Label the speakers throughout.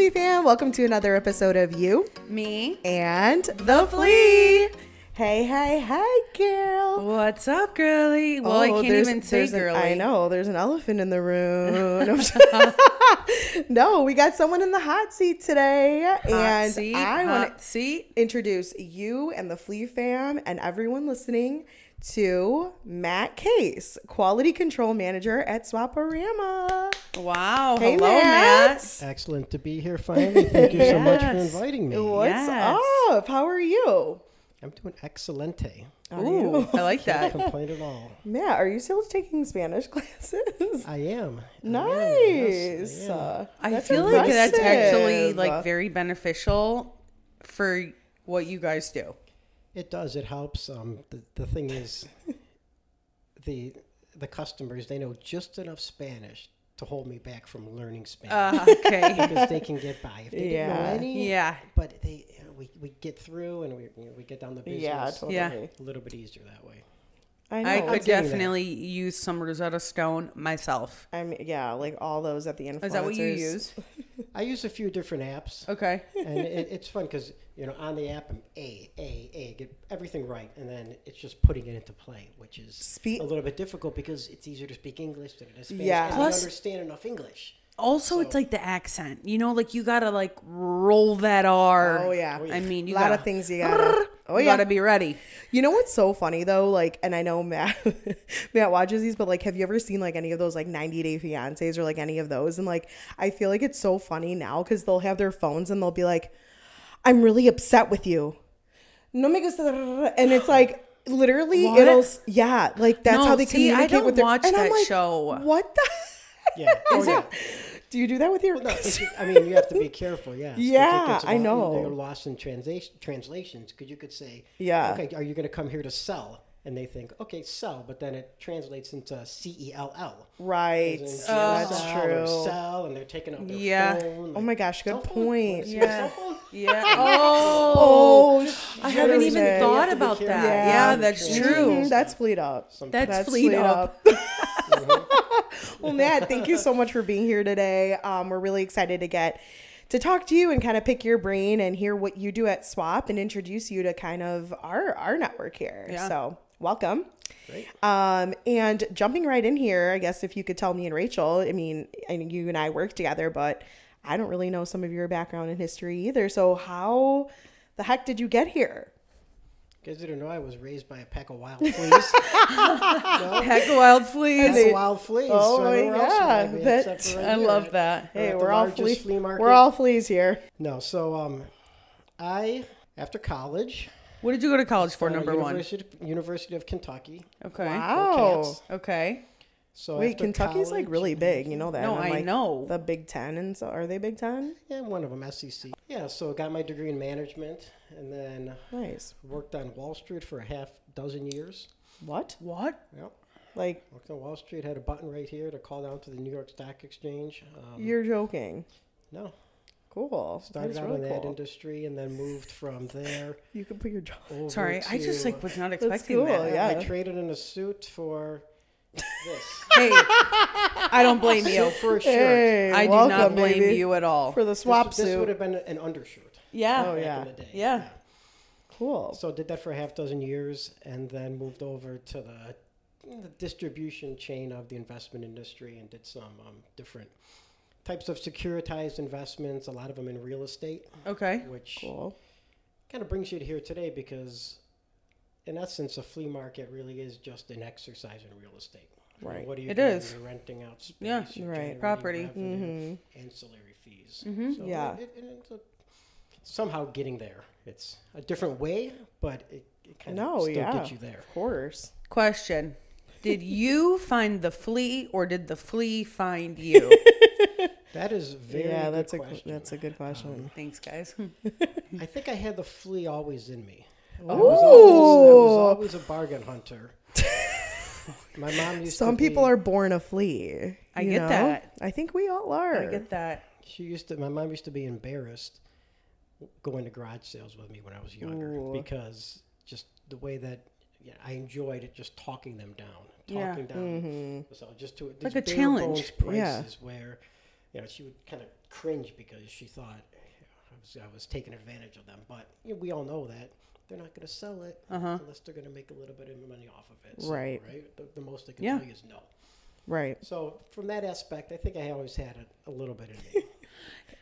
Speaker 1: Flea fam, welcome to another episode of You,
Speaker 2: Me,
Speaker 1: and the Flea. Hey, girl.
Speaker 2: what's up, girly? Well, I can't even say girly.
Speaker 1: I know, there's an elephant in the room. No, we got someone in the hot seat today. I want to introduce you and the Flea fam and everyone listening to Matt Case, Quality Control Manager at SwapORama.
Speaker 2: Wow.
Speaker 1: Hey,
Speaker 2: hello,
Speaker 1: Matt.
Speaker 3: Excellent to be here finally. Thank you so much for inviting me.
Speaker 1: What's up? How are you?
Speaker 3: I'm doing excelente.
Speaker 2: Ooh, I like
Speaker 3: Can't
Speaker 2: that.
Speaker 3: complain at all.
Speaker 1: Matt, are you still taking Spanish classes?
Speaker 3: I am.
Speaker 1: Nice.
Speaker 2: I feel like that's actually
Speaker 1: impressive.
Speaker 2: like very beneficial for what you guys do.
Speaker 3: It does. It helps. The thing is, the customers, they know just enough Spanish to hold me back from learning Spanish.
Speaker 2: Okay.
Speaker 3: Because they can get by. If they didn't know any,
Speaker 2: Yeah.
Speaker 3: but we get through and we get down the business.
Speaker 1: Yeah, totally.
Speaker 2: Yeah.
Speaker 3: A little bit easier that way.
Speaker 2: I
Speaker 1: know.
Speaker 2: could definitely use some Rosetta Stone myself.
Speaker 1: Like all those at the influencers.
Speaker 2: Is that what you use?
Speaker 3: I use a few different apps.
Speaker 2: Okay.
Speaker 3: And it's fun because, on the app, I'm get everything right. And then it's just putting it into play, which is a little bit difficult because it's easier to speak English than it is Spanish.
Speaker 1: Yeah.
Speaker 3: And
Speaker 2: Plus,
Speaker 3: I understand enough English.
Speaker 2: Also, it's like the accent. You gotta roll that R.
Speaker 1: Oh, yeah.
Speaker 2: I mean,
Speaker 1: a lot of things you gotta. Oh,
Speaker 2: you gotta be ready.
Speaker 1: You know what's so funny though? And I know Matt watches these, but have you ever seen any of those 90 Day Fiancés or any of those? And I feel like it's so funny now because they'll have their phones and they'll be like, "I'm really upset with you." No me gusta, and it's literally
Speaker 2: What?
Speaker 1: that's how they communicate
Speaker 2: I don't
Speaker 1: with their.
Speaker 2: watch
Speaker 1: And
Speaker 2: that
Speaker 1: I'm like,
Speaker 2: show.
Speaker 1: What the?
Speaker 3: Yeah.
Speaker 1: Do you do that with your?
Speaker 3: Well, no, you have to be careful. Yeah.
Speaker 1: Yeah, I know.
Speaker 3: You're lost in translations because you could say,
Speaker 1: Yeah.
Speaker 3: Okay, are you going to come here to sell? And they think, okay, sell, but then it translates into CELL.
Speaker 1: Right. That's true.
Speaker 3: Sell, and they're taking up their phone.
Speaker 1: Oh my gosh, good point.
Speaker 2: Yeah. Yeah.
Speaker 1: Oh,
Speaker 2: I haven't even thought about that. Yeah, that's true.
Speaker 1: That's fleed up.
Speaker 2: That's fleed up.
Speaker 1: Well, Matt, thank you so much for being here today. We're really excited to get to talk to you and kind of pick your brain and hear what you do at Swap and introduce you to kind of our network here.
Speaker 2: Yeah.
Speaker 1: So welcome.
Speaker 3: Great.
Speaker 1: And jumping right in here, I guess if you could tell me and Rachel, I mean, you and I work together, but I don't really know some of your background and history either. So how the heck did you get here?
Speaker 3: You guys didn't know I was raised by a pack of wild fleas.
Speaker 2: Heck of wild fleas.
Speaker 3: Pack of wild fleas.
Speaker 1: Oh,
Speaker 3: so everywhere else
Speaker 1: yeah.
Speaker 3: would I be except for right
Speaker 2: I
Speaker 3: here.
Speaker 2: love that.
Speaker 1: Hey,
Speaker 3: At
Speaker 1: we're
Speaker 3: the
Speaker 1: all
Speaker 3: largest flea market.
Speaker 1: We're all fleas here.
Speaker 3: No, so I, after college...
Speaker 2: What did you go to college for, number one?
Speaker 3: University of Kentucky.
Speaker 2: Okay.
Speaker 1: Wow.
Speaker 2: Okay.
Speaker 3: So
Speaker 1: Wait,
Speaker 3: after
Speaker 1: Kentucky's
Speaker 3: college,
Speaker 1: really big, you know that?
Speaker 2: No,
Speaker 1: And
Speaker 2: I know.
Speaker 1: The Big Ten, and so are they Big Ten?
Speaker 3: Yeah, one of them, SEC. Yeah, so got my degree in management, and then
Speaker 1: Nice.
Speaker 3: worked on Wall Street for a half dozen years.
Speaker 1: What?
Speaker 2: What?
Speaker 3: Yep.
Speaker 1: Like,
Speaker 3: Worked on Wall Street, had a button right here to call down to the New York Stock Exchange.
Speaker 1: you're joking.
Speaker 3: No.
Speaker 1: Cool.
Speaker 3: Started
Speaker 1: That's
Speaker 3: out
Speaker 1: really
Speaker 3: in that
Speaker 1: cool.
Speaker 3: industry and then moved from there
Speaker 1: You could put your jaw.
Speaker 3: over
Speaker 2: Sorry, I just
Speaker 3: to-
Speaker 2: was not
Speaker 1: That's
Speaker 2: expecting
Speaker 1: cool,
Speaker 2: that.
Speaker 1: yeah.
Speaker 3: I traded in a suit for this.
Speaker 2: Hey, I don't blame you.
Speaker 3: For a shirt.
Speaker 1: Hey,
Speaker 2: I do
Speaker 1: welcome,
Speaker 2: not blame
Speaker 1: baby,
Speaker 2: you at all.
Speaker 1: for the
Speaker 3: This
Speaker 1: swap
Speaker 3: would
Speaker 1: suit.
Speaker 3: have been an undershirt.
Speaker 2: Yeah.
Speaker 1: Oh,
Speaker 3: back
Speaker 1: yeah.
Speaker 3: in the day.
Speaker 2: Yeah.
Speaker 1: Cool.
Speaker 3: So did that for a half dozen years and then moved over to the distribution chain of the investment industry and did some different types of securitized investments, a lot of them in real estate,
Speaker 2: Okay.
Speaker 3: which
Speaker 1: Cool.
Speaker 3: kind of brings you to here today because in essence, a flea market really is just an exercise in real estate.
Speaker 1: Right.
Speaker 3: What are you
Speaker 2: It
Speaker 3: doing?
Speaker 2: is.
Speaker 3: You're renting out space.
Speaker 2: Yeah.
Speaker 3: you're
Speaker 1: Right.
Speaker 3: generating
Speaker 2: Property.
Speaker 3: revenue, ancillary fees.
Speaker 2: Mhm.
Speaker 3: So
Speaker 1: Yeah.
Speaker 3: it's somehow getting there. It's a different way, but it kind of
Speaker 1: No,
Speaker 3: still
Speaker 1: yeah.
Speaker 3: gets you there.
Speaker 1: Of course.
Speaker 2: Question. Did you find the flea or did the flea find you?
Speaker 3: That is very
Speaker 1: Yeah,
Speaker 3: good
Speaker 1: that's
Speaker 3: question.
Speaker 1: that's a good question.
Speaker 2: Thanks, guys.
Speaker 3: I think I had the flea always in me.
Speaker 1: Ooh.
Speaker 3: I was always a bargain hunter. My mom used
Speaker 1: Some
Speaker 3: to be,
Speaker 1: people are born a flea.
Speaker 2: I
Speaker 1: you
Speaker 2: get
Speaker 1: know?
Speaker 2: that.
Speaker 1: I think we all are.
Speaker 2: I get that.
Speaker 3: My mom used to be embarrassed going to garage sales with me when I was younger
Speaker 1: Ooh.
Speaker 3: because just the way that I enjoyed it, just talking them down,
Speaker 2: Yeah.
Speaker 3: talking down. So just to
Speaker 2: Like a
Speaker 3: bare
Speaker 2: challenge.
Speaker 3: bones prices where she would kind of cringe because she thought I was taking advantage of them. But we all know that they're not going to sell it unless they're going to make a little bit of money off of it. So, right. The most they can tell you is no.
Speaker 1: Right.
Speaker 3: So from that aspect, I think I always had a little bit in me.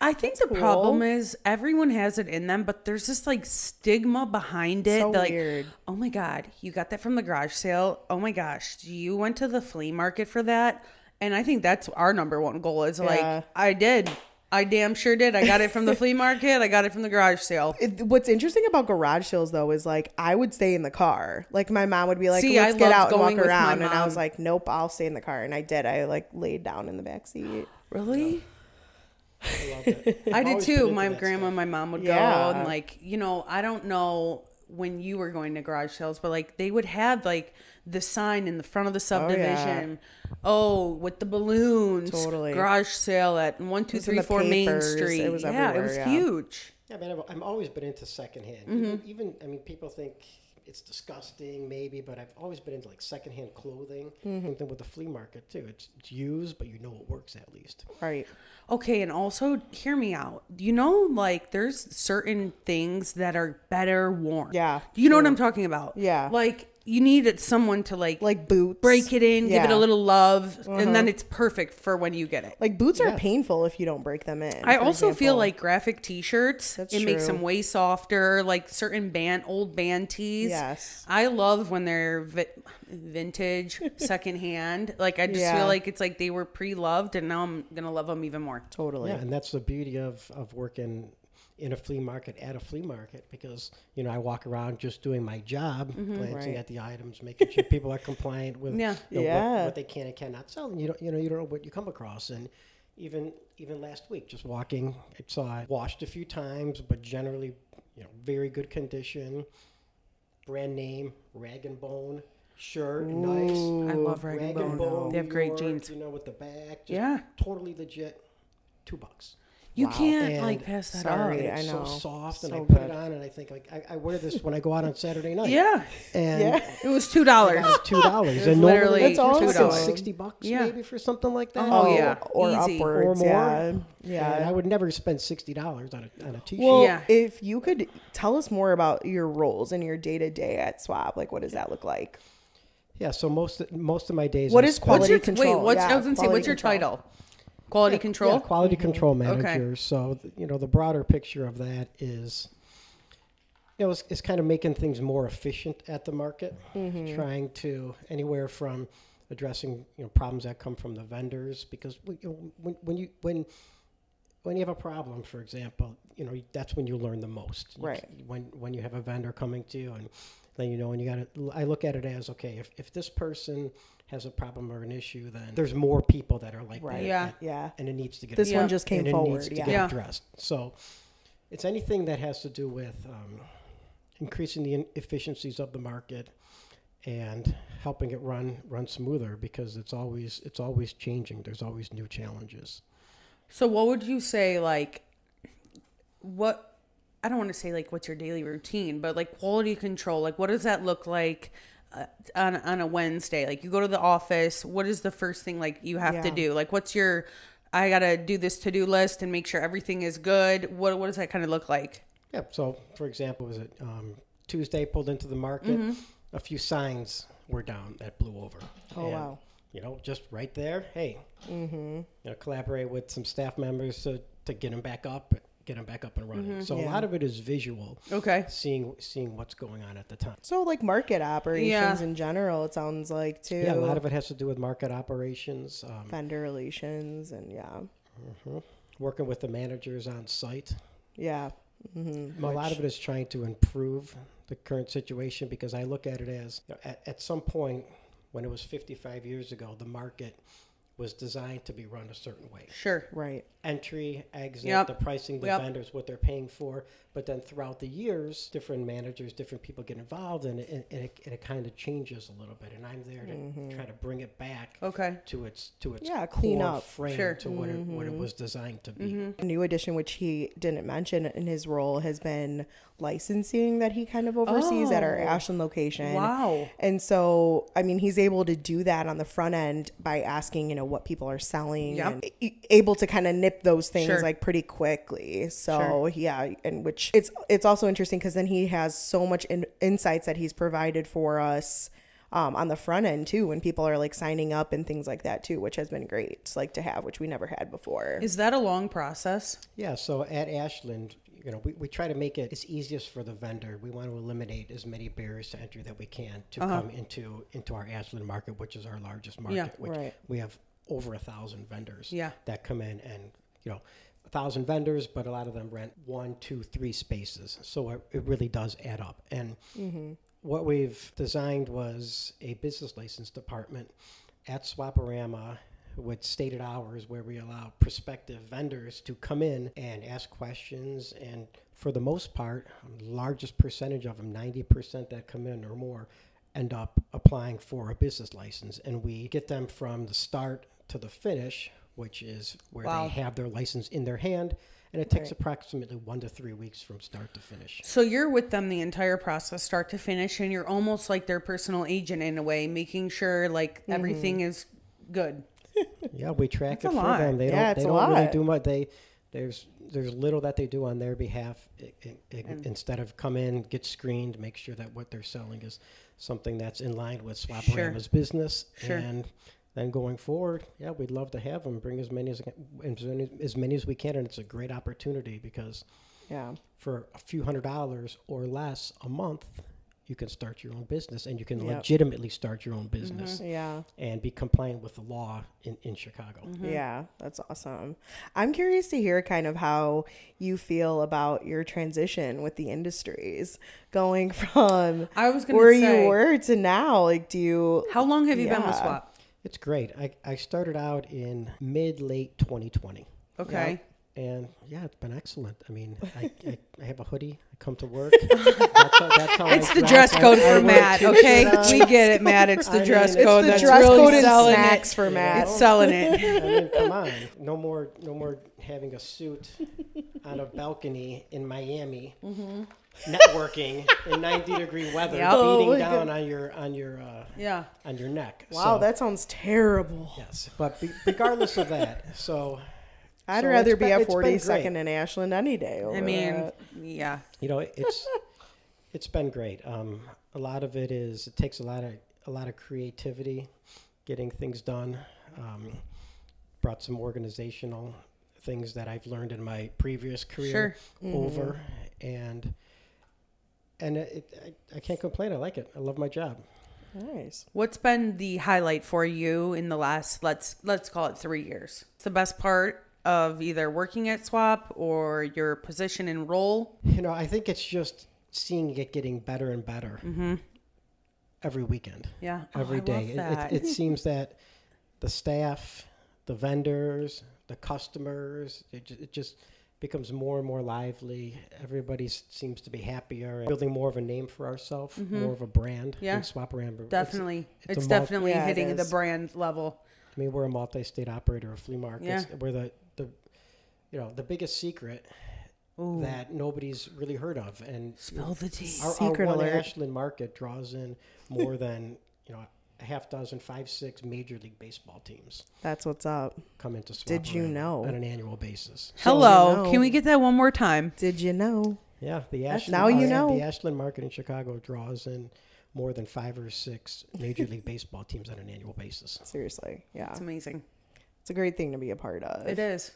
Speaker 2: I think the problem is everyone has it in them, but there's this like stigma behind it.
Speaker 1: So
Speaker 2: weird. Oh my God, you got that from the garage sale. Oh my gosh, you went to the flea market for that. And I think that's our number one goal is like, I did. I damn sure did. I got it from the flea market. I got it from the garage sale.
Speaker 1: What's interesting about garage sales, though, is like I would stay in the car. Like my mom would be like, let's get out and walk around. And I was like, nope, I'll stay in the car. And I did. I like laid down in the back seat.
Speaker 2: Really?
Speaker 3: Yeah. I love it.
Speaker 2: I did too. My grandma and my mom would go and like, I don't know when you were going to garage sales, but like they would have like the sign in the front of the subdivision. With the balloons. Totally. Garage sale at 1234 Main Street. It was everywhere. It was huge.
Speaker 3: Yeah, man, I've always been into secondhand. Even people think it's disgusting maybe, but I've always been into like secondhand clothing. Same thing with the flea market too. It's used, but it works at least.
Speaker 1: Right.
Speaker 2: Okay, and also hear me out. Like there's certain things that are better worn.
Speaker 1: Yeah.
Speaker 2: Do you know what I'm talking about? Yeah. Like you needed someone to like
Speaker 1: boots,
Speaker 2: break it in, give it a little love, and then it's perfect for when you get it.
Speaker 1: Like boots are painful if you don't break them in.
Speaker 2: I also feel like graphic t-shirts, makes them way softer, like certain old band tees.
Speaker 1: Yes.
Speaker 2: I love when they're vintage, secondhand. Like I just feel like it's like they were pre-loved and now I'm going to love them even more.
Speaker 1: Totally.
Speaker 3: Yeah, and that's the beauty of working in a flea market at a flea market because I walk around just doing my job, glancing at the items, making sure people are compliant with what they can and cannot sell, and you don't know what you come across. And even last week, just walking, I saw it washed a few times, but generally very good condition, brand name, Rag and Bone shirt, nice.
Speaker 2: I love Rag and Bone. They have great jeans.
Speaker 3: With the back, just totally legit, $2.
Speaker 2: You can't like pass that up.
Speaker 1: I know.
Speaker 3: It's so soft, and
Speaker 1: so
Speaker 3: I put it on, and I think like I wear this when I go out on Saturday night.
Speaker 2: Yeah,
Speaker 3: and
Speaker 2: it was $2.
Speaker 3: $2, and
Speaker 2: literally
Speaker 3: that's
Speaker 1: awesome.
Speaker 3: $60 maybe for something like that.
Speaker 1: Oh yeah, or
Speaker 2: easy.
Speaker 1: Upwards,
Speaker 3: or more.
Speaker 1: Yeah.
Speaker 3: And I would never spend $60 on a t-shirt.
Speaker 1: Well, if you could tell us more about your roles and your day to day at Swap, like what does that look like?
Speaker 3: Yeah, so most of my days.
Speaker 1: What is quality control?
Speaker 2: I was gonna say, what's your title? Quality control?
Speaker 3: Yeah, quality control manager. Okay. So, the broader picture of that is, it's kind of making things more efficient at the market, trying to anywhere from addressing, problems that come from the vendors, because when you have a problem, for example, that's when you learn the most.
Speaker 1: Right.
Speaker 3: When you have a vendor coming to you and then, and I look at it as, okay, if this person has a problem or an issue, then there's more people that are like that.
Speaker 1: Yeah.
Speaker 3: And it needs to get
Speaker 1: this one just came forward.
Speaker 3: It needs to get addressed. So it's anything that has to do with increasing the efficiencies of the market and helping it run smoother, because it's always changing. There's always new challenges.
Speaker 2: So what would you say, like, I don't want to say like what's your daily routine, but like quality control, like what does that look like on a Wednesday? Like you go to the office, what is the first thing like you have to do? Like what's your, I got to do this to-do list and make sure everything is good. What does that kind of look like?
Speaker 3: Yeah. So for example, was it Tuesday, pulled into the market, a few signs were down that blew over.
Speaker 1: Oh, wow.
Speaker 3: Just right there. Hey, collaborate with some staff members to get them back up and running. So a lot of it is visual.
Speaker 2: Okay.
Speaker 3: Seeing what's going on at the time.
Speaker 1: So like market operations in general, it sounds like too.
Speaker 3: Yeah, a lot of it has to do with market operations.
Speaker 1: Vendor relations and
Speaker 3: working with the managers on site.
Speaker 1: Yeah.
Speaker 3: A lot of it is trying to improve the current situation, because I look at it as at some point when it was 55 years ago, the market was designed to be run a certain way.
Speaker 2: Sure.
Speaker 1: Right.
Speaker 3: Entry, exit, the pricing, the vendors, what they're paying for. But then throughout the years, different managers, different people get involved, and it kind of changes a little bit. And I'm there to try to bring it back to its
Speaker 1: clean
Speaker 3: core
Speaker 1: up
Speaker 3: frame to what it was designed to be.
Speaker 1: A new addition, which he didn't mention in his role, has been licensing that he kind of oversees at our Ashland location.
Speaker 2: Wow.
Speaker 1: And so, I mean, he's able to do that on the front end by asking, what people are selling and able to kind of nip those things like pretty quickly. So and which it's also interesting because then he has so much insights that he's provided for us on the front end too, when people are like signing up and things like that too, which has been great like to have, which we never had before.
Speaker 2: Is that a long process?
Speaker 3: Yeah. So at Ashland, we try to make it as easiest for the vendor. We want to eliminate as many barriers to entry that we can to come into our Ashland market, which is our largest market. We have over 1,000 vendors that come in, and 1,000 vendors, but a lot of them rent 1, 2, 3 spaces. So it really does add up. And what we've designed was a business license department at Swap-O-Rama with stated hours where we allow prospective vendors to come in and ask questions. And for the most part, the largest percentage of them, 90% that come in or more, end up applying for a business license. And we get them from the start to the finish, which is where they have their license in their hand. And it takes approximately 1 to 3 weeks from start to finish.
Speaker 2: So you're with them the entire process, start to finish, and you're almost like their personal agent in a way, making sure like everything is good.
Speaker 3: Yeah, we track it for them. They don't really do much. There's little that they do on their behalf. Instead of come in, get screened, make sure that what they're selling is something that's in line with SwapORama's business. And then going forward, we'd love to have them bring as many as we can, and it's a great opportunity because for a few $100s or less a month, you can start your own business, and you can legitimately start your own business and be compliant with the law in Chicago.
Speaker 1: Yeah, that's awesome. I'm curious to hear kind of how you feel about your transition with the industries, going from where you were to now. Like, how
Speaker 2: long have you been with Swap?
Speaker 3: It's great. I started out in late 2020.
Speaker 2: Okay.
Speaker 3: And it's been excellent. I mean, I have a hoodie. I come to work. That's how
Speaker 2: it's the dress code for Matt. Okay, we get it, Matt. It's the dress code. It's the dress code and snacks for Matt. It's selling it.
Speaker 3: I mean, come on. No more having a suit on a balcony in Miami. Networking in 90-degree weather, beating down on your neck.
Speaker 1: Wow, that sounds terrible.
Speaker 3: Yes, but regardless of that,
Speaker 1: I'd rather be at 42nd in Ashland any day.
Speaker 3: It's been great. A lot of it takes a lot of creativity, getting things done. Brought some organizational things that I've learned in my previous career over, and I can't complain. I like it. I love my job.
Speaker 1: Nice.
Speaker 2: What's been the highlight for you in the last, let's call it 3 years? It's the best part of either working at Swap or your position and role?
Speaker 3: I think it's just seeing it getting better and better every weekend.
Speaker 2: Yeah.
Speaker 3: Every day. It seems that the staff, the vendors, the customers, it just becomes more and more lively. Everybody seems to be happier and building more of a name for ourselves, more of a brand.
Speaker 2: Yeah,
Speaker 3: SwapORama.
Speaker 2: Definitely. It's definitely hitting the brand level.
Speaker 3: I mean, we're a multi-state operator of flea markets. Yeah. We're the biggest secret that nobody's really heard of. And
Speaker 2: spill the tea.
Speaker 3: Our one Ashland market draws in more than a half dozen, 5, 6 Major League Baseball teams.
Speaker 1: That's what's up.
Speaker 3: Come into SwapORama.
Speaker 1: Did you know?
Speaker 3: On an annual basis.
Speaker 2: Hello. Can we get that one more time?
Speaker 1: Did you know?
Speaker 3: Yeah. The Ashland The Ashland market in Chicago draws in more than 5 or 6 Major League Baseball teams on an annual basis.
Speaker 1: Seriously. Yeah.
Speaker 2: It's amazing.
Speaker 1: It's a great thing to be a part of.
Speaker 2: It is.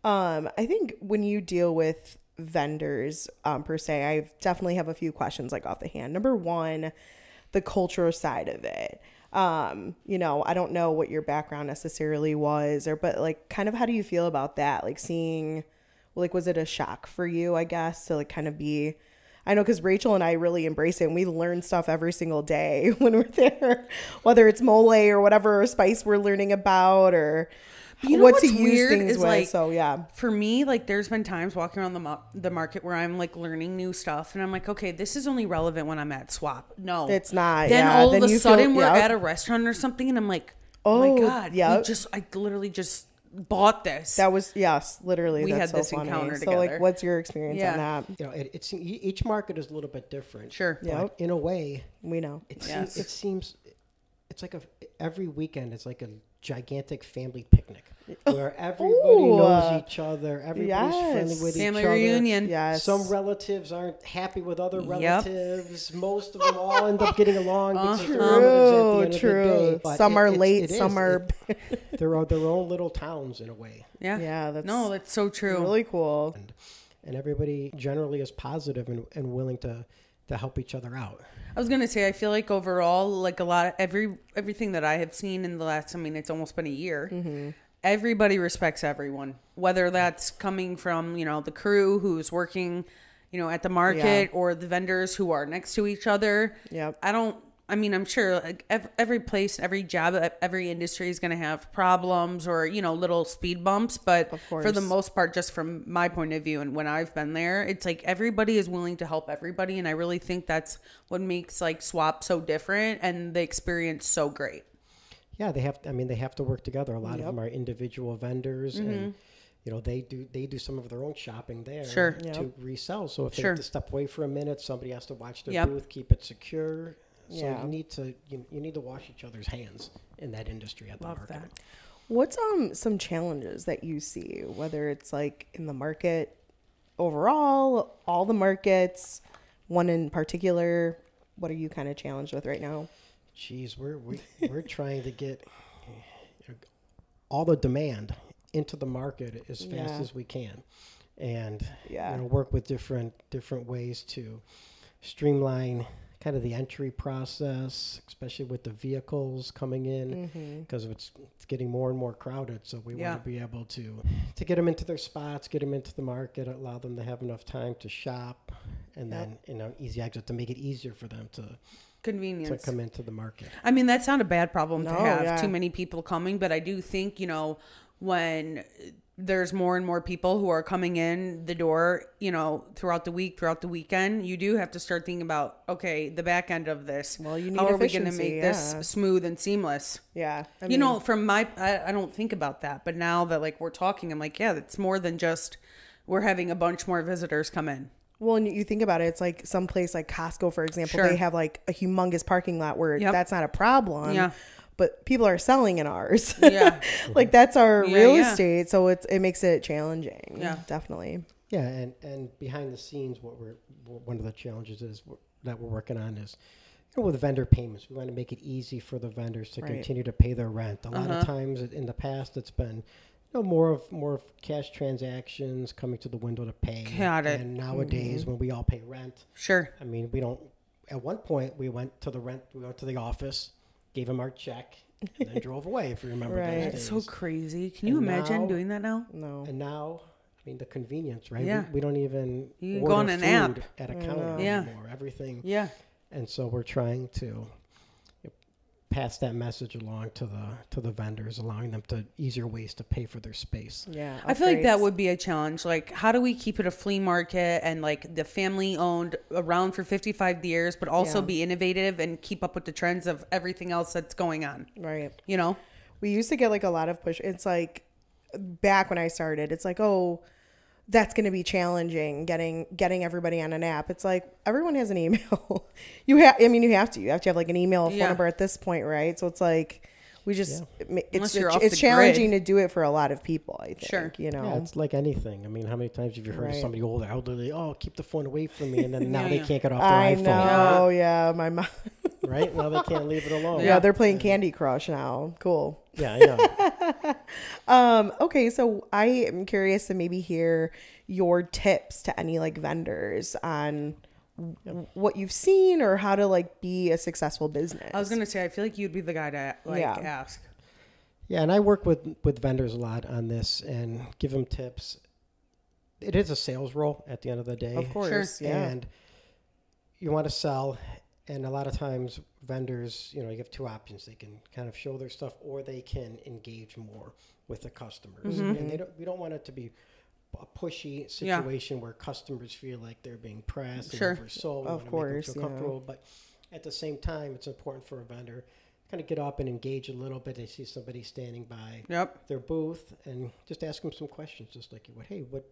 Speaker 1: I think when you deal with vendors, per se, I definitely have a few questions like off the hand. Number one, the cultural side of it. I don't know what your background necessarily was, but like, kind of how do you feel about that? Like seeing, like, was it a shock for you, I guess, to like kind of be, I know, because Rachel and I really embrace it, and we learn stuff every single day when we're there, whether it's mole or whatever spice we're learning about, or what to use things with.
Speaker 2: Like,
Speaker 1: so yeah,
Speaker 2: for me, like, there's been times walking around the market where I'm like learning new stuff, and I'm like, okay, this is only relevant when I'm at Swap. No,
Speaker 1: it's not.
Speaker 2: Then all of a sudden we're at a restaurant or something, and I'm like, oh my god, I literally just bought this.
Speaker 1: That was literally.
Speaker 2: We
Speaker 1: that's
Speaker 2: had this
Speaker 1: so funny.
Speaker 2: encounter
Speaker 1: so
Speaker 2: together.
Speaker 1: Like, what's your experience on that?
Speaker 3: It's each market is a little bit different.
Speaker 2: Sure,
Speaker 3: but in a way,
Speaker 1: we know.
Speaker 3: It seems it's like every weekend it's like a gigantic family picnic where everybody knows each other. Everybody's friendly with
Speaker 2: family
Speaker 3: each other.
Speaker 2: Family reunion.
Speaker 1: Yes.
Speaker 3: Some relatives aren't happy with other relatives. Most of them all end up getting along because they're relatives at the end of the day. But
Speaker 1: some are late, some are...
Speaker 3: They're their own little towns in a way.
Speaker 2: Yeah.
Speaker 1: Yeah.
Speaker 2: That's so true.
Speaker 1: Really cool.
Speaker 3: And everybody generally is positive and willing to help each other out.
Speaker 2: I was going to say, I feel like overall, like a lot of everything that I have seen in the last, it's almost been a year. Mm-hmm. Everybody respects everyone, whether that's coming from, the crew who's working, at the market or the vendors who are next to each other.
Speaker 1: Yep.
Speaker 2: I'm sure like every place, every job, every industry is going to have problems or, little speed bumps. But for the most part, just from my point of view and when I've been there, it's like everybody is willing to help everybody. And I really think that's what makes like Swap so different and the experience so great.
Speaker 3: Yeah, they have to work together. A lot of them are individual vendors and they do some of their own shopping there to resell. So if they have to step away for a minute, somebody has to watch their booth, keep it secure. So you need to wash each other's hands in that industry at the market. That.
Speaker 1: What's some challenges that you see, whether it's like in the market overall, all the markets, one in particular? What are you kind of challenged with right now?
Speaker 3: Geez, we're trying to get all the demand into the market as fast as we can, and work with different ways to streamline kind of the entry process, especially with the vehicles coming in, because it's getting more and more crowded. So we want to be able to get them into their spots, get them into the market, allow them to have enough time to shop, and then easy exit to make it easier for them to
Speaker 2: convenience
Speaker 3: to come into the market.
Speaker 2: That's not a bad problem to have too many people coming, but I do think when there's more and more people who are coming in the door, throughout the week, throughout the weekend, you do have to start thinking about, okay, the back end of this.
Speaker 1: Well, you need
Speaker 2: how are we going to make this smooth and seamless?
Speaker 1: Yeah.
Speaker 2: I don't think about that. But now that like we're talking, I'm like, yeah, it's more than just we're having a bunch more visitors come in.
Speaker 1: Well, and you think about it, it's like some place like Costco, for example, they have like a humongous parking lot where that's not a problem. Yeah. But people are selling in ours. Yeah. Like that's our real estate. So it makes it challenging. Yeah, definitely.
Speaker 3: Yeah. And behind the scenes, one of the challenges is that we're working on is, with vendor payments, we want to make it easy for the vendors to continue to pay their rent. A lot of times in the past, it's been, more of cash transactions coming to the window to pay.
Speaker 2: Got it.
Speaker 3: And nowadays when we all pay rent.
Speaker 2: Sure.
Speaker 3: We don't, at one point we went to the office, gave him our check, and then drove away, if you remember those days.
Speaker 2: It's so crazy. Can you imagine doing that now?
Speaker 1: No.
Speaker 3: And now, the convenience, right? Yeah. We don't even
Speaker 2: go on an app
Speaker 3: at a counter anymore. Everything.
Speaker 2: Yeah.
Speaker 3: And so we're trying to pass that message along to the vendors, allowing them to easier ways to pay for their space.
Speaker 1: Yeah.
Speaker 2: I feel like that would be a challenge. Like, how do we keep it a flea market and like the family owned around for 55 years, but also be innovative and keep up with the trends of everything else that's going on?
Speaker 1: Right.
Speaker 2: We
Speaker 1: used to get like a lot of push. It's like back when I started, it's like, oh, that's going to be challenging getting everybody on an app. It's like everyone has an email. You have to have like an email, phone number at this point, right? So it's like we just it's challenging to do it for a lot of people, I think.
Speaker 2: Sure.
Speaker 3: Yeah, it's like anything. How many times have you heard of somebody older, elderly, keep the phone away from me, and then now they can't get off their iPhone.
Speaker 1: I know, my mom.
Speaker 3: Right? Now they can't leave it alone.
Speaker 1: Yeah, they're playing Candy Crush now. Cool.
Speaker 3: Yeah, I
Speaker 1: know. Okay, so I am curious to maybe hear your tips to any like vendors on what you've seen or how to like be a successful business.
Speaker 2: I was going to say, I feel like you'd be the guy to ask.
Speaker 3: Yeah, and I work with vendors a lot on this and give them tips. It is a sales role at the end of the day.
Speaker 1: Of course,
Speaker 3: sure. And you want to sell. And a lot of times vendors, you have two options. They can kind of show their stuff or they can engage more with the customers. Mm-hmm. And we don't want it to be a pushy situation where customers feel like they're being pressed and oversold.
Speaker 1: Of course.
Speaker 3: Make them feel comfortable. But at the same time, it's important for a vendor kind of get up and engage a little bit. They see somebody standing by their booth and just ask them some questions, just like you would. Hey, what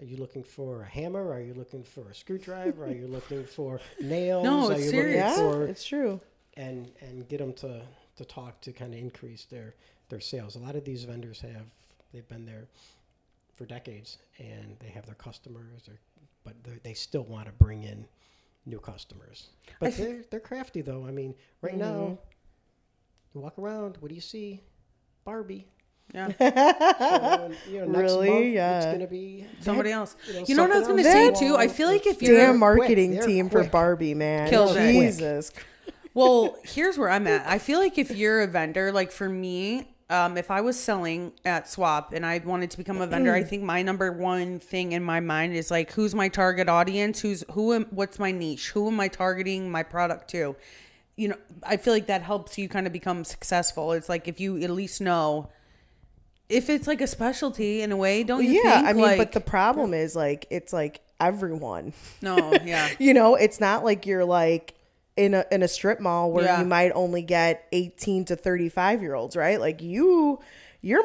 Speaker 3: are you looking for? A hammer? Are you looking for a screwdriver? Are you looking for nails?
Speaker 2: No, it's serious.
Speaker 1: It's true.
Speaker 3: And get them to talk to kind of increase their their sales. A lot of these vendors they've been there for decades, and they have their customers, but they still want to bring in new customers. But they're crafty, though. I mean, right now, you walk around, what do you see? Barbie.
Speaker 2: Yeah.
Speaker 3: So, next
Speaker 1: Really?
Speaker 3: month,
Speaker 1: Yeah.
Speaker 3: It's going to be
Speaker 2: somebody else. You know what I was going to say, too? I feel like if
Speaker 1: you're...
Speaker 2: you're...
Speaker 1: Damn marketing
Speaker 3: quick.
Speaker 1: team for Barbie, man.
Speaker 2: Kills it.
Speaker 1: Jesus.
Speaker 2: Well, here's where I'm at. I feel like if you're a vendor, like for me... if I was selling at Swap and I wanted to become a vendor, I think my number one thing in my mind is like, who's my target audience? What's my niche? Who am I targeting my product to? You know, I feel like that helps you kind of become successful. It's like, if you at least know if it's like a specialty in a way, don't you think?
Speaker 1: Yeah, I mean, but the problem is like, it's like everyone.
Speaker 2: No, yeah.
Speaker 1: You know, it's not like you're like, in a strip mall where you might only get 18 to 35-year-olds, right? Like your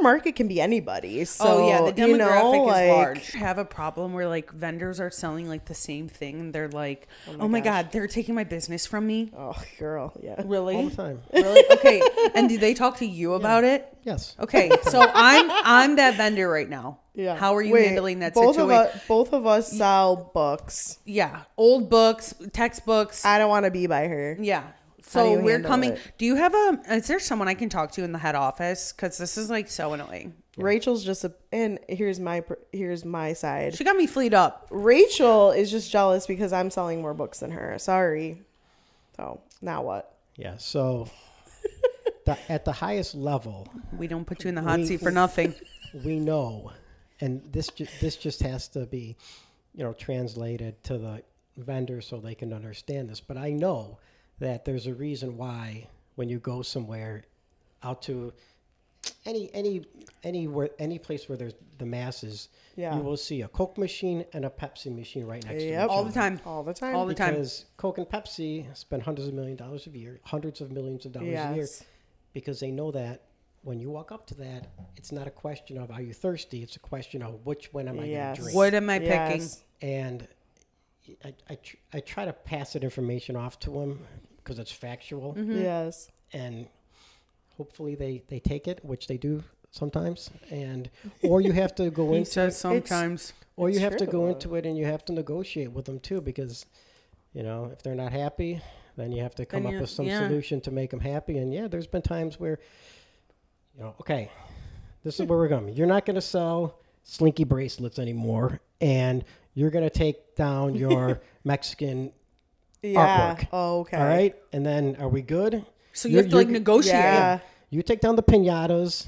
Speaker 1: market can be anybody. So,
Speaker 2: the demographic
Speaker 1: like,
Speaker 2: is large. I have a problem where like vendors are selling like the same thing and they're like, oh my God, they're taking my business from me.
Speaker 1: Oh, girl. Yeah.
Speaker 2: Really?
Speaker 3: all the time.
Speaker 2: Really? Okay. And do they talk to you about it?
Speaker 3: Yes.
Speaker 2: Okay. So I'm that vendor right now.
Speaker 1: Yeah.
Speaker 2: How are you handling that situation?
Speaker 1: Both of us sell books.
Speaker 2: Yeah. Old books, textbooks.
Speaker 1: I don't want to be by her.
Speaker 2: Yeah.
Speaker 1: How do
Speaker 2: So
Speaker 1: you
Speaker 2: we're
Speaker 1: handle
Speaker 2: coming.
Speaker 1: it?
Speaker 2: Do you have is there someone I can talk to in the head office? Because this is like so annoying.
Speaker 1: Rachel's just and here's my side.
Speaker 2: She got me fleed up.
Speaker 1: Rachel is just jealous because I'm selling more books than her. Sorry. So now what?
Speaker 3: Yeah. So at the highest level,
Speaker 2: We don't put you in the hot seat for nothing.
Speaker 3: we know, and this just has to be, translated to the vendor so they can understand this. But I know that there's a reason why when you go somewhere out to any place where there's the masses, you will see a Coke machine and a Pepsi machine right next to each other.
Speaker 2: All the time.
Speaker 1: All the time.
Speaker 2: All the time.
Speaker 3: Because Coke and Pepsi spend hundreds of millions of dollars a year, a year, because they know that when you walk up to that, it's not a question of are you thirsty, it's a question of which one am I going to drink.
Speaker 2: What am I picking?
Speaker 3: And I try to pass that information off to them because it's factual.
Speaker 2: Mm-hmm.
Speaker 1: Yes.
Speaker 3: And hopefully they take it, which they do sometimes. Or you have to go into
Speaker 2: says sometimes.
Speaker 3: Or you have to go into it and you have to negotiate with them too, because if they're not happy, then you have to come up with some solution to make them happy. And there's been times where okay, this is where we're going. You're not going to sell slinky bracelets anymore, and you're going to take down your Mexican artwork.
Speaker 1: Oh, okay.
Speaker 3: All right? And then are we good?
Speaker 2: So you have to negotiate.
Speaker 1: Yeah.
Speaker 3: You take down the piñatas,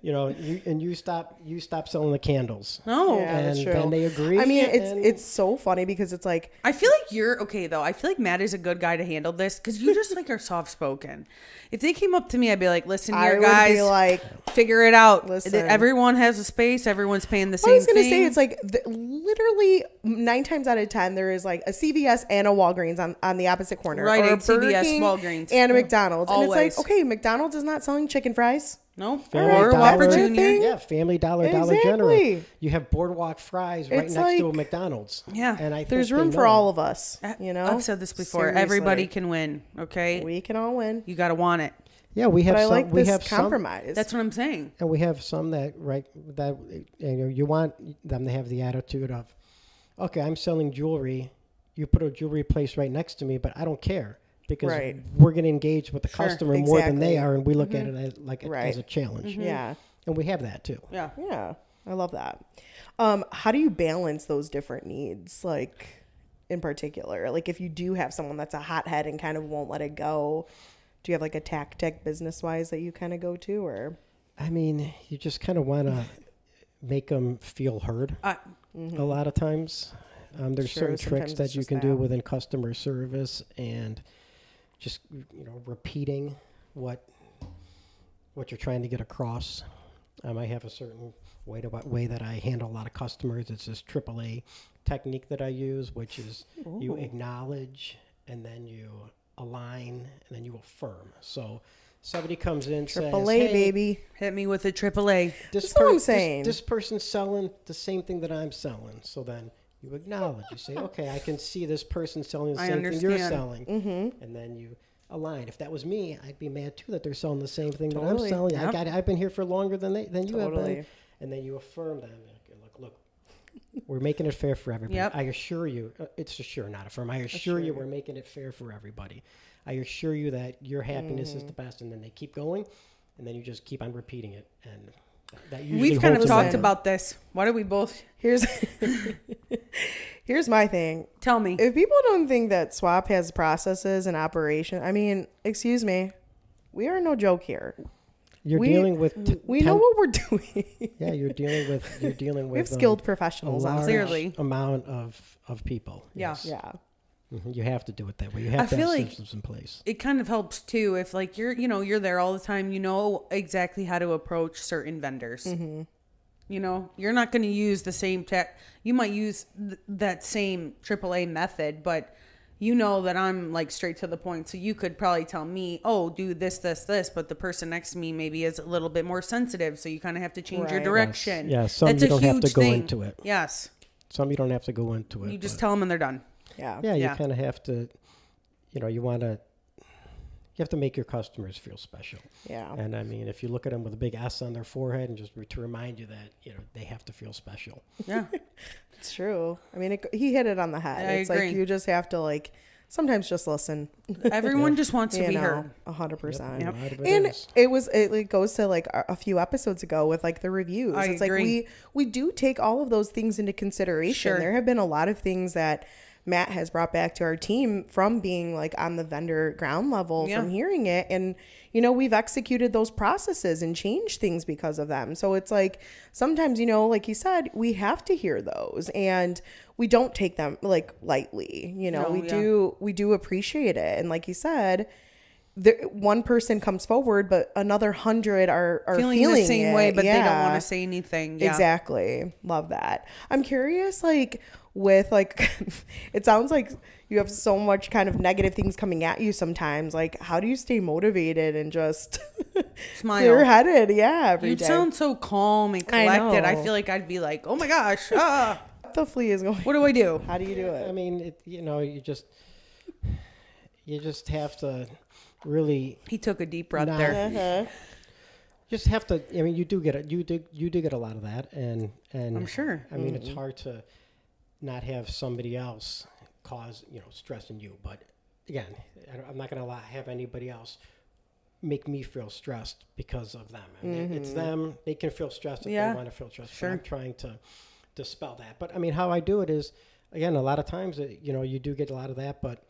Speaker 3: and you stop selling the candles.
Speaker 2: No.
Speaker 1: Yeah,
Speaker 3: and
Speaker 1: that's true.
Speaker 3: then they agree.
Speaker 1: I mean, it's so funny because it's like,
Speaker 2: I feel like you're okay though. I feel like Matt is a good guy to handle this because you just like are soft spoken. If they came up to me, I'd be like, "Listen here, guys,
Speaker 1: be like,
Speaker 2: figure it out.
Speaker 1: Listen.
Speaker 2: Everyone has a space. Everyone's paying the same
Speaker 1: I was gonna
Speaker 2: thing."
Speaker 1: say it's like literally 9 times out of 10 there is like a CVS and a Walgreens on the opposite corner,
Speaker 2: Right,
Speaker 1: or
Speaker 2: a CVS,
Speaker 1: King
Speaker 2: Walgreens,
Speaker 1: and a McDonald's,
Speaker 2: Always.
Speaker 1: and it's like, okay, McDonald's is not selling chicken fries.
Speaker 2: No,
Speaker 3: Family
Speaker 2: or
Speaker 3: Dollar,
Speaker 2: Whopper Junior.
Speaker 3: Yeah, Family Dollar,
Speaker 1: Exactly.
Speaker 3: Dollar General. You have Boardwalk fries right
Speaker 1: It's
Speaker 3: next to a
Speaker 1: like-
Speaker 3: McDonald's.
Speaker 2: Yeah.
Speaker 3: And I think
Speaker 1: There's
Speaker 3: they
Speaker 1: room for
Speaker 3: know.
Speaker 1: all of us.
Speaker 2: I've said this before.
Speaker 1: Seriously.
Speaker 2: Everybody can win. Okay,
Speaker 1: We can all win.
Speaker 2: you got to want it.
Speaker 3: Yeah, we have
Speaker 1: But I
Speaker 3: some.
Speaker 1: like
Speaker 3: we
Speaker 1: this
Speaker 3: have
Speaker 1: compromise.
Speaker 2: That's what I'm saying.
Speaker 3: and we have some that you want them to have the attitude of, okay, I'm selling jewelry. You put a jewelry place right next to me, but I don't care because
Speaker 1: Right.
Speaker 3: we're going to engage with the
Speaker 2: Sure,
Speaker 3: customer more than they
Speaker 1: exactly.
Speaker 3: are, and we look at it as as a challenge.
Speaker 1: Yeah.
Speaker 3: And we have that too.
Speaker 2: Yeah.
Speaker 1: Yeah. I love that. How do you balance those different needs? Like in particular, like if you do have someone that's a hothead and kind of won't let it go, do you have like a tactic business wise that you kind of go to, or?
Speaker 3: I mean, you just kind of want to make them feel heard. A lot of times, there's
Speaker 1: Sure,
Speaker 3: certain tricks
Speaker 1: sometimes
Speaker 3: that
Speaker 1: it's
Speaker 3: you
Speaker 1: just
Speaker 3: can
Speaker 1: that.
Speaker 3: do within customer service, and just repeating what you're trying to get across. I have a certain way that I handle a lot of customers. It's this AAA technique that I use, which is you acknowledge and then you align and then you affirm. So somebody comes in, says,
Speaker 1: AAA,
Speaker 3: "Hey,
Speaker 1: baby.
Speaker 2: Hit me with a AAA.
Speaker 3: This
Speaker 1: That's what I'm saying.
Speaker 3: This person's selling the same thing that I'm selling." So then you acknowledge. You say, "Okay, I can see this person selling the
Speaker 2: I
Speaker 3: same thing you're
Speaker 2: understand.
Speaker 3: selling," and then you aligned. If that was me, I'd be mad too that they're selling the same thing that I'm selling. Yep. I've been here for longer than you have been. And then you affirm them. Look, we're making it fair for everybody. Yep. I assure you, it's assure, not affirm. I assure you we're making it fair for everybody. I assure you that your happiness is the best. And then they keep going, and then you just keep on repeating it. And that usually
Speaker 2: we've kind of talked about this. Why do we both?
Speaker 1: Here's my thing.
Speaker 2: Tell me.
Speaker 1: If people don't think that Swap has processes and operation, I mean, excuse me, we are no joke here.
Speaker 3: You're dealing with.
Speaker 1: We know what we're doing.
Speaker 3: Yeah, you're dealing with.
Speaker 1: We have skilled professionals.
Speaker 2: Clearly,
Speaker 3: amount of people.
Speaker 2: Yeah,
Speaker 3: yes.
Speaker 1: Yeah.
Speaker 3: Mm-hmm. You have to do it that way. You have to have systems in place.
Speaker 2: It kind of helps too if like you're there all the time. You know exactly how to approach certain vendors. Mm-hmm. You know, you're not going to use the same tech. You might use that same AAA method, but you know that I'm like straight to the point. So you could probably tell me, oh, do this, but the person next to me maybe is a little bit more sensitive. So you kind of have to change your direction.
Speaker 3: Yes. Some you don't have to go into it.
Speaker 2: Yes.
Speaker 3: Some you don't have to go into it.
Speaker 2: You just tell them and they're done.
Speaker 1: Yeah.
Speaker 3: Yeah. You kind of have to, you have to make your customers feel special. Yeah. And I mean, if you look at them with a big S on their forehead and just to remind you that, they have to feel special.
Speaker 2: Yeah.
Speaker 1: It's true. I mean, he hit it on the head. It's agree. Like you just have to sometimes just listen.
Speaker 2: Everyone just wants to be heard.
Speaker 1: 100%.
Speaker 2: Yep.
Speaker 1: And it goes to a few episodes ago with the reviews.
Speaker 2: It's
Speaker 1: agree. Like we do take all of those things into consideration. Sure. There have been a lot of things that Matt has brought back to our team from being on the vendor ground level, from hearing it. And, we've executed those processes and changed things because of them. So it's sometimes, like you said, we have to hear those and we don't take them lightly, we do appreciate it. And like you said, one person comes forward, but another 100 are feeling
Speaker 2: the same way, but they don't want to say anything.
Speaker 1: Yeah. Exactly. Love that. I'm curious, with it sounds like you have so much kind of negative things coming at you sometimes. How do you stay motivated and just
Speaker 2: smile,
Speaker 1: clear-headed? Yeah, every day.
Speaker 2: You sound so calm and collected. I feel like I'd be like, oh my gosh,
Speaker 1: the flea is going.
Speaker 2: What do I do?
Speaker 1: How do you do it?
Speaker 3: I mean, you just have to really.
Speaker 2: He took a deep breath there.
Speaker 1: Uh-huh.
Speaker 3: Just have to. I mean, you do get a lot of that, and
Speaker 2: I'm sure.
Speaker 3: I mean, it's hard to not have somebody else cause stress in you. But again, I'm not going to have anybody else make me feel stressed because of them. I mean, it's them. They can feel stressed if they want to feel stressed.
Speaker 2: Sure.
Speaker 3: I'm trying to dispel that. But I mean, how I do it is, again, a lot of times you do get a lot of that, but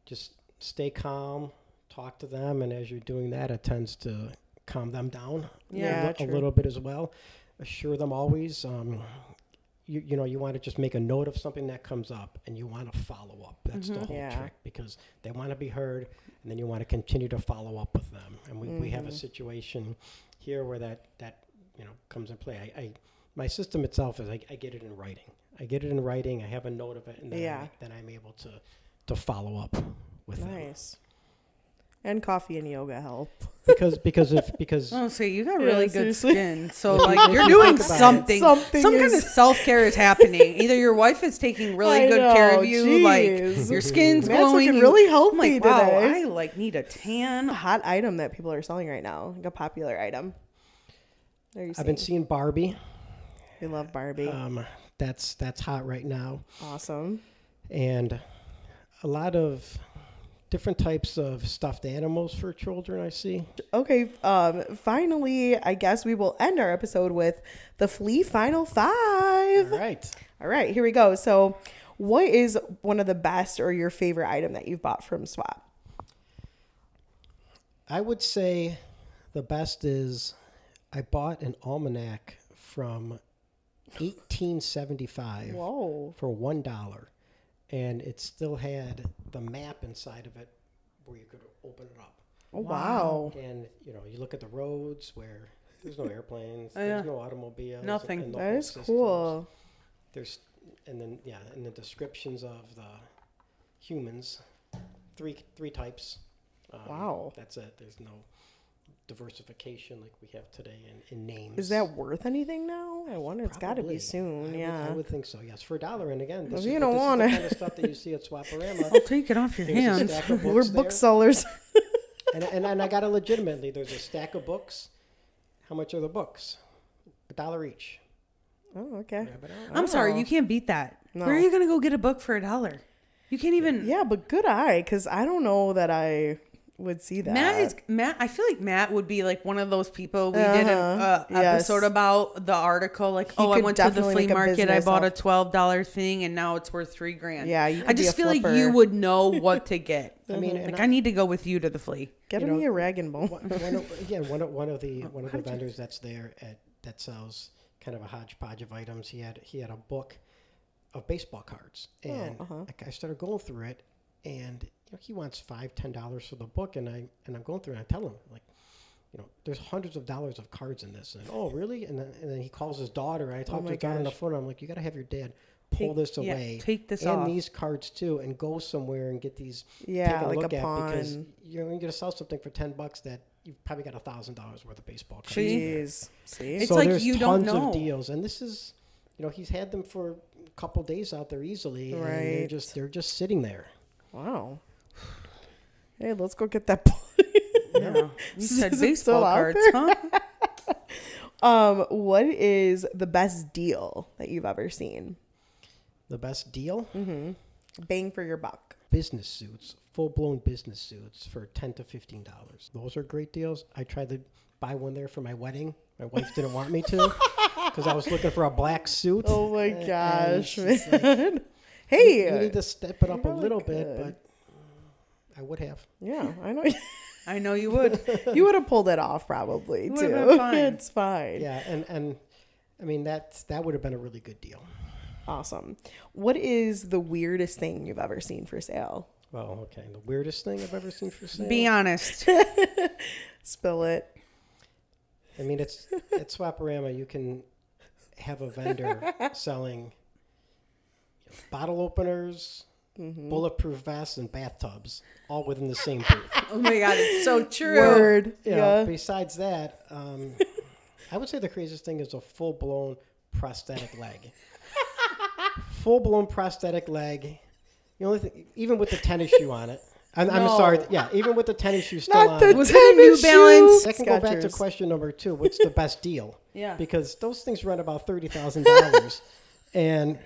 Speaker 3: just stay calm, talk to them, and as you're doing that, it tends to calm them down a little bit as well. Assure them always. You want to just make a note of something that comes up and you want to follow up. That's the whole trick, because they want to be heard, and then you want to continue to follow up with them. And we have a situation here where that comes in play. My system itself is I get it in writing. I have a note of it, and then I'm able to follow up with them.
Speaker 1: Nice. And coffee and yoga help.
Speaker 3: Because
Speaker 2: oh, so you got really good skin. So you're doing something. Some kind of self-care is happening. Either your wife is taking really good care of you, your skin's glowing.
Speaker 1: Looking really healthy
Speaker 2: today.
Speaker 1: Wow,
Speaker 2: I need a tan.
Speaker 1: A hot item that people are selling right now, a popular item.
Speaker 3: I've been seeing Barbie.
Speaker 1: We love Barbie.
Speaker 3: That's hot right now.
Speaker 1: Awesome.
Speaker 3: And a lot of different types of stuffed animals for children, I see.
Speaker 1: Okay, finally, I guess we will end our episode with the flea final 5. All right, here we go. So what is one of the best or your favorite item that you've bought from Swap?
Speaker 3: I would say the best is I bought an almanac from 1875 for $1. And it still had the map inside of it where you could open it up.
Speaker 1: Oh, wow.
Speaker 3: And, you look at the roads where there's no airplanes, there's no automobiles.
Speaker 2: Nothing.
Speaker 3: And
Speaker 1: that is systems. Cool.
Speaker 3: And the descriptions of the humans, three types.
Speaker 1: Wow.
Speaker 3: That's it. There's no diversification like we have today in names.
Speaker 1: Is that worth anything now? I wonder. It's got to be soon.
Speaker 3: I would think so. Yes, for $1. And again, this
Speaker 1: you
Speaker 3: is
Speaker 1: don't want
Speaker 3: the
Speaker 1: it.
Speaker 3: kind of stuff that you see at SwapORama.
Speaker 2: I'll take it off your hands.
Speaker 1: We're booksellers.
Speaker 3: and I got it legitimately. There's a stack of books. How much are the books? $1 each.
Speaker 1: Oh, okay.
Speaker 2: I'm sorry, you can't beat that. No. Where are you going to go get a book for $1? You can't even.
Speaker 1: Yeah, but good eye, because I don't know that I would see that.
Speaker 2: Matt. I feel like Matt would be like one of those people. We did an episode about the article. Like, I went to the flea market. I bought a $12 thing, and now it's worth $3,000.
Speaker 1: Yeah,
Speaker 2: I just feel like you would know what to get. I mean, like I need to go with you to the flea.
Speaker 1: Get me a rag and bone.
Speaker 3: One of the vendors that's there that sells kind of a hodgepodge of items. He had a book of baseball cards, and I started going through it, and he wants $5-10 for the book, and I'm going through it, and I tell him, like, there's hundreds of dollars of cards in this, and oh really? And then he calls his daughter, and I talk to his daughter on the phone, and I'm like, you got to have your dad pull this away,
Speaker 2: take this
Speaker 3: and
Speaker 2: off,
Speaker 3: these cards too, and go somewhere and get these,
Speaker 1: take a look at, because
Speaker 3: you're going to sell something for $10 that you've probably got $1,000 worth of baseball cards.
Speaker 1: Jeez, see,
Speaker 2: it's
Speaker 3: so
Speaker 2: like you don't know.
Speaker 3: Tons of deals, and this is, he's had them for a couple days out there easily,
Speaker 1: right?
Speaker 3: And they're just sitting there.
Speaker 1: Wow. Hey, let's go get that book.
Speaker 2: Yeah. You said baseball cards, huh?
Speaker 1: What is the best deal that you've ever seen?
Speaker 3: The best deal?
Speaker 1: Mm-hmm. Bang for your buck.
Speaker 3: Business suits, full-blown business suits for $10 to $15. Those are great deals. I tried to buy one there for my wedding. My wife didn't want me to because I was looking for a black suit.
Speaker 1: Oh my gosh, man!
Speaker 3: Like,
Speaker 1: hey,
Speaker 3: you need to step it up a little bit, but I would have.
Speaker 1: Yeah, I know.
Speaker 2: I know you would.
Speaker 1: You would have pulled it off probably too.
Speaker 2: Been fine.
Speaker 1: It's fine.
Speaker 3: Yeah, and I mean that would have been a really good deal.
Speaker 1: Awesome. What is the weirdest thing you've ever seen for sale?
Speaker 3: Well, okay, the weirdest thing I've ever seen for sale.
Speaker 2: Be honest.
Speaker 1: Spill it.
Speaker 3: I mean, it's at SwapORama. You can have a vendor selling bottle openers, bulletproof vests, and bathtubs, all within the same booth.
Speaker 2: Oh my God, it's so true.
Speaker 1: Word.
Speaker 3: Besides that, I would say the craziest thing is a full-blown prosthetic leg. Full-blown prosthetic leg. The only thing, even with the tennis shoe on it. I'm sorry. Yeah, even with the tennis shoe still on.
Speaker 1: The
Speaker 2: was it a New Balance?
Speaker 3: That can go back to question number 2. What's the best deal?
Speaker 2: Yeah.
Speaker 3: Because those things run about $30,000. And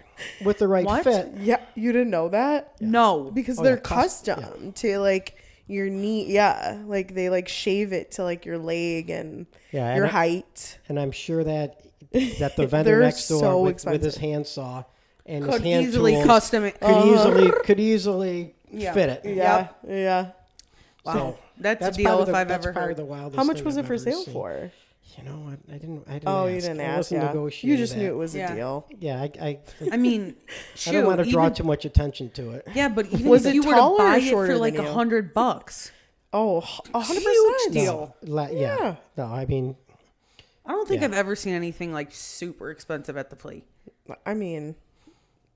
Speaker 3: with the right fit.
Speaker 1: Yeah, you didn't know that?
Speaker 2: Yeah. No.
Speaker 1: Because they're custom to like your knee. Yeah, like they like shave it to like your leg and your height.
Speaker 3: And I'm sure that the vendor next door with his handsaw and his hand tools
Speaker 2: custom it.
Speaker 3: Could easily fit it.
Speaker 1: Yeah.
Speaker 2: Wow,
Speaker 3: so
Speaker 2: that's a deal if I've ever heard.
Speaker 3: The wildest
Speaker 1: How much was
Speaker 3: thing
Speaker 1: it for
Speaker 3: I've ever
Speaker 1: sale
Speaker 3: seen.
Speaker 1: for?
Speaker 3: You know what? I didn't.
Speaker 1: Oh,
Speaker 3: ask.
Speaker 1: you didn't
Speaker 3: I
Speaker 1: ask.
Speaker 3: wasn't
Speaker 1: Yeah.
Speaker 3: negotiating
Speaker 1: You just
Speaker 3: that.
Speaker 1: knew it was a deal.
Speaker 3: Yeah,
Speaker 2: I mean, shoot,
Speaker 3: I don't want to draw too much attention to it.
Speaker 2: Yeah, but even
Speaker 1: was
Speaker 2: if
Speaker 1: it
Speaker 2: you were to
Speaker 1: taller
Speaker 2: buy
Speaker 1: or
Speaker 2: it
Speaker 1: shorter
Speaker 2: for like
Speaker 1: than you?
Speaker 2: $100.
Speaker 1: Oh, 100%
Speaker 2: Huge deal.
Speaker 3: Yeah. No, I mean,
Speaker 2: I don't think I've ever seen anything like super expensive at the flea.
Speaker 1: I mean,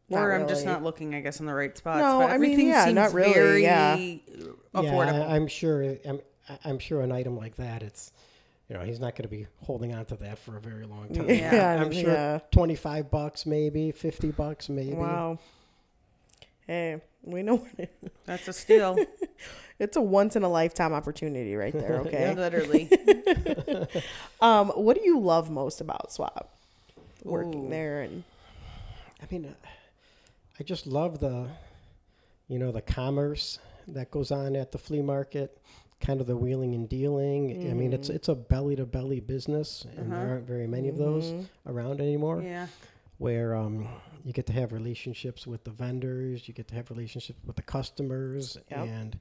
Speaker 2: or I'm just not looking, I guess, in the right spots.
Speaker 1: No,
Speaker 2: but everything seems
Speaker 1: not really.
Speaker 2: very
Speaker 3: affordable.
Speaker 2: Yeah,
Speaker 3: I'm sure an item like that, it's, he's not going to be holding on to that for a very long time.
Speaker 1: Yeah,
Speaker 3: I'm sure $25 maybe, $50 maybe.
Speaker 1: Wow. Hey, we know
Speaker 2: that's a steal.
Speaker 1: It's a once in a lifetime opportunity right there. Okay.
Speaker 2: Yeah, literally.
Speaker 1: What do you love most about Swap? Working there, and
Speaker 3: I mean, I just love the commerce that goes on at the flea market, kind of the wheeling and dealing. I mean, it's a belly to belly business, and there aren't very many of those around anymore.
Speaker 2: Yeah.
Speaker 3: Where you get to have relationships with the vendors, you get to have relationships with the customers, and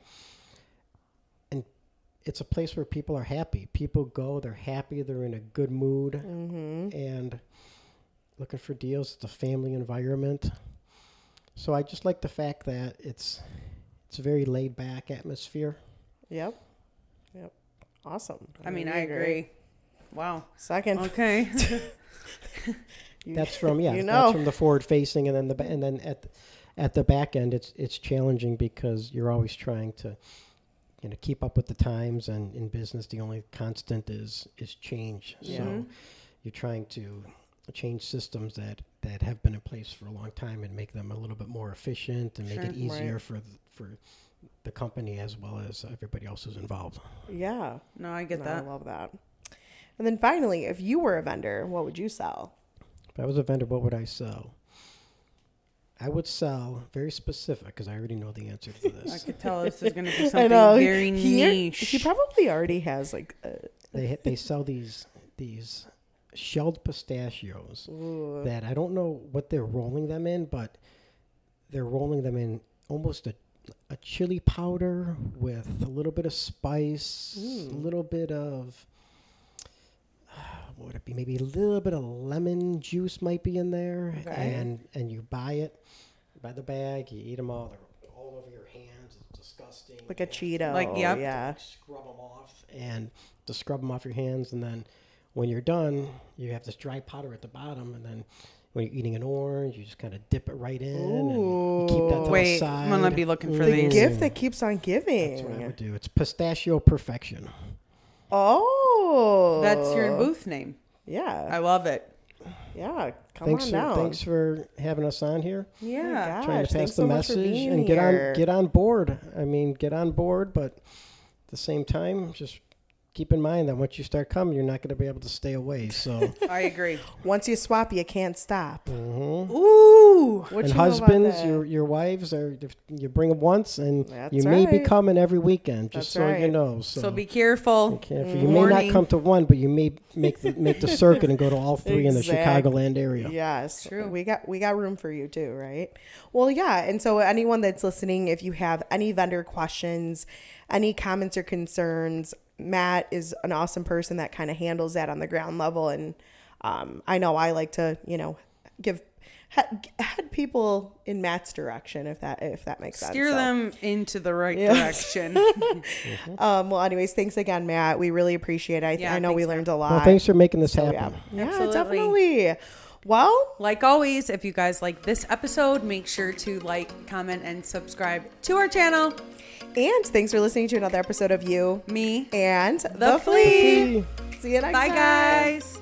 Speaker 3: it's a place where people are happy. People go, they're happy, they're in a good mood, and looking for deals. It's a family environment. So I just like the fact that it's a very laid back atmosphere.
Speaker 1: Yep. Awesome.
Speaker 2: I mean, I agree. Wow.
Speaker 1: Second.
Speaker 2: Okay.
Speaker 3: That's from that's from the forward facing, and then at the back end, it's challenging because you're always trying to keep up with the times, and in business, the only constant is change.
Speaker 1: Yeah.
Speaker 3: So you're trying to change systems that have been in place for a long time and make them a little bit more efficient and make it easier for the company as well as everybody else who's involved.
Speaker 2: Yeah. No, I get that.
Speaker 1: I love that. And then finally, if you were a vendor, what would you sell?
Speaker 3: If I was a vendor, what would I sell? I would sell very specific, because I already know the answer to this.
Speaker 2: I could tell this is going to be something very niche.
Speaker 1: He probably already has like.
Speaker 3: They sell these shelled pistachios that I don't know what they're rolling them in, but they're rolling them in almost a chili powder with a little bit of spice, a little bit of. What would it be? Maybe a little bit of lemon juice might be in there, and you buy the bag, you eat them all. They're all over your hands. It's disgusting.
Speaker 1: Like a Cheeto.
Speaker 2: Like, yep.
Speaker 1: Yeah.
Speaker 3: Scrub them off, and to scrub them off your hands, and then when you're done, you have this dry powder at the bottom, and then when you're eating an orange, you just kind of dip it right in, and you keep that to the side.
Speaker 2: I'm gonna be looking for
Speaker 1: the
Speaker 2: these.
Speaker 1: gift that keeps on giving.
Speaker 3: That's what I would do. It's pistachio perfection.
Speaker 1: Oh,
Speaker 2: that's your booth name.
Speaker 1: Yeah,
Speaker 2: I love it.
Speaker 1: Yeah, come on down.
Speaker 3: Thanks for having us on here.
Speaker 2: Yeah,
Speaker 3: trying to pass the message and get on board. I mean, get on board, but at the same time, just keep in mind that once you start coming, you're not going to be able to stay away. So
Speaker 2: I agree.
Speaker 1: Once you swap, you can't stop.
Speaker 3: Mm-hmm.
Speaker 1: Ooh,
Speaker 3: and husbands, your wives are. You bring them once, and you may be coming every weekend. Just you know.
Speaker 2: So be careful.
Speaker 3: You may not come to one, but you may make the circuit and go to all three in the Chicagoland area.
Speaker 1: Yes,
Speaker 2: true.
Speaker 1: We got room for you too, right? Well, yeah. And so anyone that's listening, if you have any vendor questions, any comments or concerns, Matt is an awesome person that kind of handles that on the ground level. And I know I like to, head people in Matt's direction, if that makes sense.
Speaker 2: Steer them into the right direction.
Speaker 1: Well, anyways, thanks again, Matt. We really appreciate it. I know we learned a lot.
Speaker 3: Well, thanks for making this happen.
Speaker 1: Yeah, definitely. Well,
Speaker 2: like always, if you guys like this episode, make sure to like, comment, and subscribe to our channel.
Speaker 1: And thanks for listening to another episode of You,
Speaker 2: Me,
Speaker 1: and
Speaker 2: the Flea.
Speaker 1: See you next time.
Speaker 2: Bye, guys.